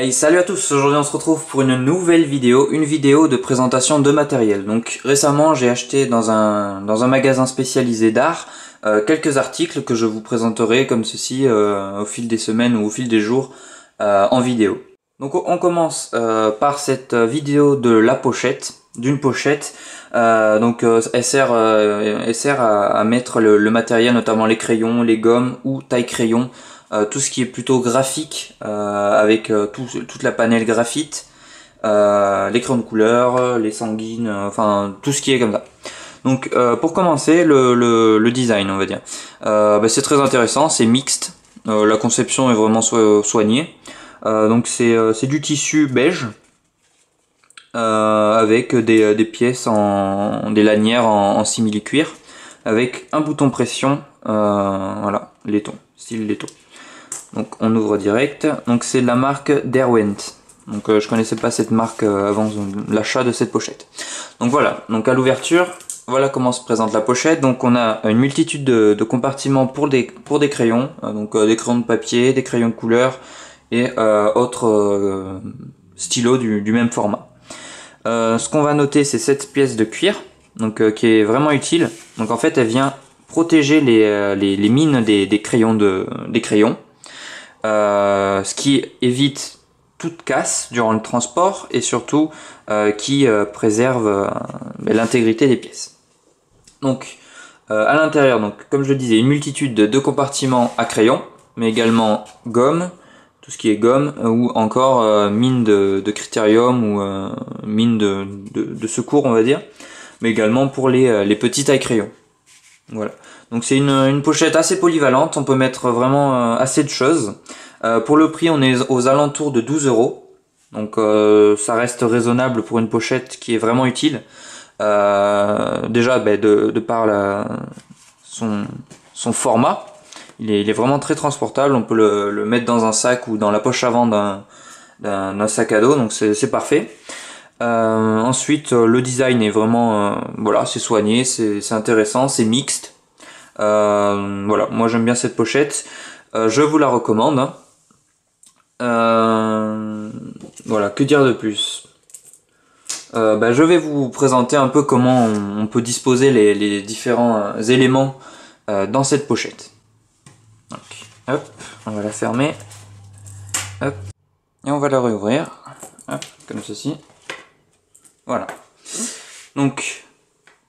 Hey, salut à tous, aujourd'hui on se retrouve pour une nouvelle vidéo, une vidéo de présentation de matériel. Donc récemment j'ai acheté dans un magasin spécialisé d'art quelques articles que je vous présenterai comme ceci au fil des semaines ou au fil des jours en vidéo. Donc on commence par cette vidéo de la pochette, d'une pochette. Elle sert à mettre le matériel, notamment les crayons, les gommes ou taille-crayon. Tout ce qui est plutôt graphique avec toute la panel graphite, les crayons de couleur, les sanguines, enfin tout ce qui est comme ça. Donc pour commencer le design on va dire, c'est très intéressant, c'est mixte, la conception est vraiment soignée. Donc c'est du tissu beige avec des pièces des lanières en simili-cuir avec un bouton pression, voilà, laiton, style laiton. Donc on ouvre direct, donc c'est la marque Derwent. Donc je connaissais pas cette marque avant l'achat de cette pochette. Donc voilà, donc à l'ouverture, voilà comment se présente la pochette. Donc on a une multitude de compartiments pour des crayons, des crayons de papier, des crayons de couleur et autres stylos du même format. Ce qu'on va noter, c'est cette pièce de cuir, donc qui est vraiment utile. Donc en fait elle vient protéger les mines des crayons ce qui évite toute casse durant le transport et surtout qui préserve l'intégrité des pièces. Donc à l'intérieur, donc comme je le disais, une multitude de compartiments à crayon, mais également gomme, tout ce qui est gomme, ou encore mine de critérium ou mine de secours on va dire, mais également pour les petits tailles crayons. Voilà. Donc c'est une pochette assez polyvalente, on peut mettre vraiment assez de choses. Pour le prix, on est aux alentours de 12 €. Donc ça reste raisonnable pour une pochette qui est vraiment utile. Déjà de par son format, il est vraiment très transportable, on peut le mettre dans un sac ou dans la poche avant d'un sac à dos, donc c'est parfait. Ensuite le design est vraiment voilà, c'est soigné, c'est intéressant, c'est mixte. Voilà, moi j'aime bien cette pochette, je vous la recommande. Voilà, que dire de plus? Je vais vous présenter un peu comment on peut disposer les différents éléments dans cette pochette. Donc, hop, on va la fermer, hop, et on va la réouvrir, hop, comme ceci. Voilà. Donc,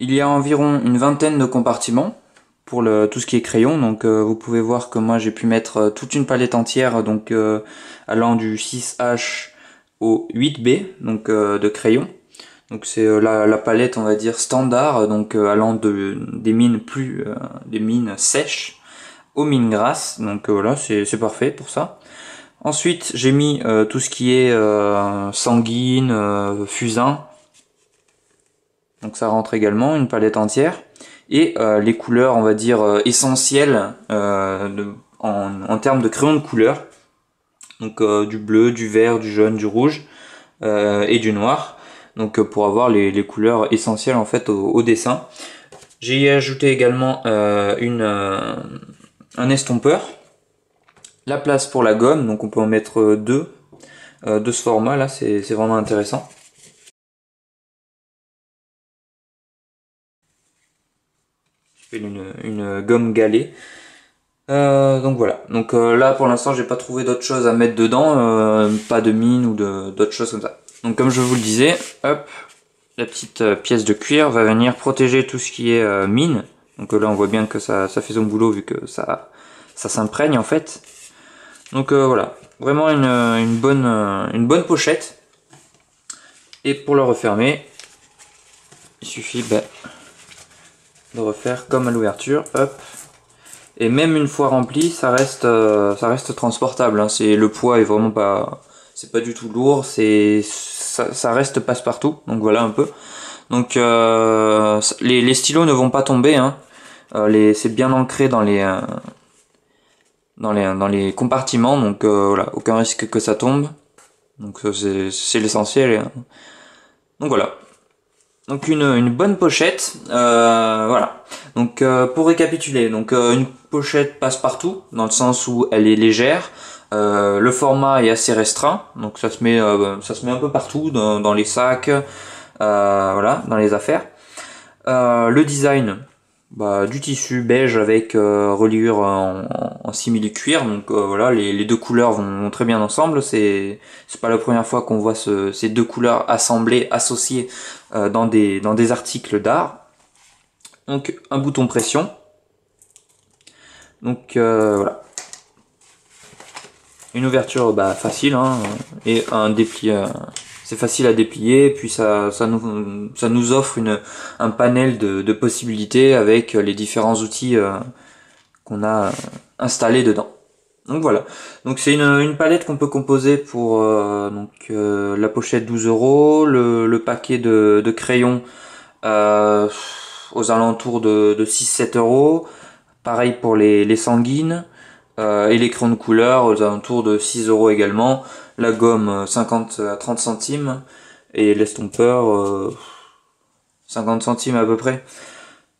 il y a environ une vingtaine de compartiments pour tout ce qui est crayon. Donc, vous pouvez voir que moi j'ai pu mettre toute une palette entière, donc allant du 6H au 8B, donc de crayon. Donc c'est la palette on va dire standard, donc allant des mines des mines sèches aux mines grasses. Donc voilà, c'est parfait pour ça. Ensuite j'ai mis tout ce qui est sanguine, fusain. Donc ça rentre également, une palette entière. Et les couleurs on va dire essentielles en termes de crayon de couleur. Donc du bleu, du vert, du jaune, du rouge et du noir. Donc pour avoir les couleurs essentielles en fait au dessin. J'ai ajouté également un estompeur. La place pour la gomme, donc on peut en mettre deux de ce format là, c'est vraiment intéressant. Je fais une gomme galée. Donc voilà, donc là pour l'instant j'ai pas trouvé d'autres choses à mettre dedans, pas de mine ou d'autres choses comme ça. Donc comme je vous le disais, hop, la petite pièce de cuir va venir protéger tout ce qui est mine. Donc là on voit bien que ça fait son boulot vu que ça s'imprègne en fait. Donc voilà, vraiment une bonne pochette. Et pour le refermer, il suffit de refaire comme à l'ouverture, hop. Et même une fois rempli, ça reste transportable. Hein. Le poids est vraiment pas, c'est pas du tout lourd. Ça reste passe-partout. Donc voilà un peu. Donc les stylos ne vont pas tomber. Hein. C'est bien ancré dans les compartiments. Donc voilà, aucun risque que ça tombe. Donc c'est l'essentiel. Hein. Donc voilà. Donc une bonne pochette, voilà. Donc pour récapituler, donc une pochette passe-partout dans le sens où elle est légère, Le format est assez restreint, donc ça se met un peu partout dans les sacs, voilà, dans les affaires. Le design, du tissu beige avec reliure en simili cuir, donc voilà, les deux couleurs vont très bien ensemble. C'est pas la première fois qu'on voit ces deux couleurs assemblées, associées dans des articles d'art. Donc un bouton pression. Donc voilà, une ouverture facile, hein, et un déplié. C'est facile à déplier, puis ça nous offre un panel de possibilités avec les différents outils qu'on a installés dedans. Donc voilà, donc c'est une palette qu'on peut composer pour la pochette 12 €, le paquet de crayons aux alentours de 6-7 €. Pareil pour les sanguines, et les crayons de couleur aux alentours de 6 € également. La gomme 50 à 30 centimes et l'estompeur 50 centimes à peu près.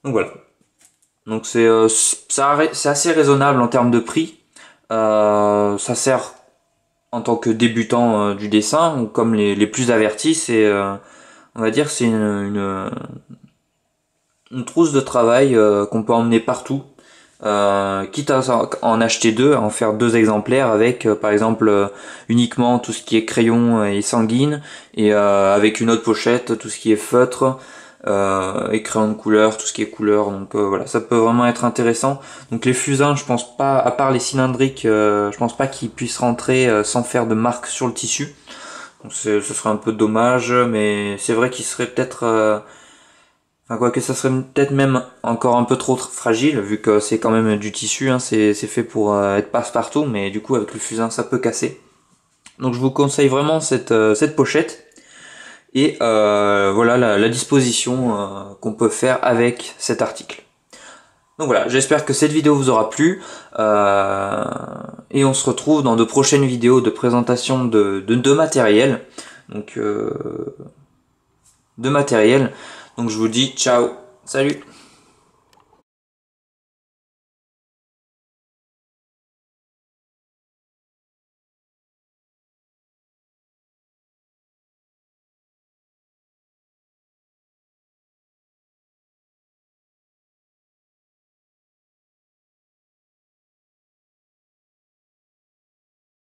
Donc voilà. Donc c'est assez raisonnable en termes de prix. Ça sert en tant que débutant du dessin, ou comme les plus avertis, on va dire c'est une trousse de travail qu'on peut emmener partout. Quitte à en acheter deux, à en faire deux exemplaires avec par exemple uniquement tout ce qui est crayon et sanguine, et avec une autre pochette tout ce qui est feutre et crayon de couleur, tout ce qui est couleur. Donc voilà, ça peut vraiment être intéressant. Donc les fusains, je pense pas, à part les cylindriques, je pense pas qu'ils puissent rentrer sans faire de marque sur le tissu. Donc ce serait un peu dommage, mais c'est vrai qu'il serait peut-être enfin, quoique ça serait peut-être même encore un peu trop fragile, vu que c'est quand même du tissu, hein, c'est fait pour être passe-partout, mais du coup avec le fusain ça peut casser. Donc je vous conseille vraiment cette pochette, et voilà la disposition qu'on peut faire avec cet article. Donc voilà, j'espère que cette vidéo vous aura plu, et on se retrouve dans de prochaines vidéos de présentation de matériel. Donc de matériel. Donc je vous dis ciao, salut.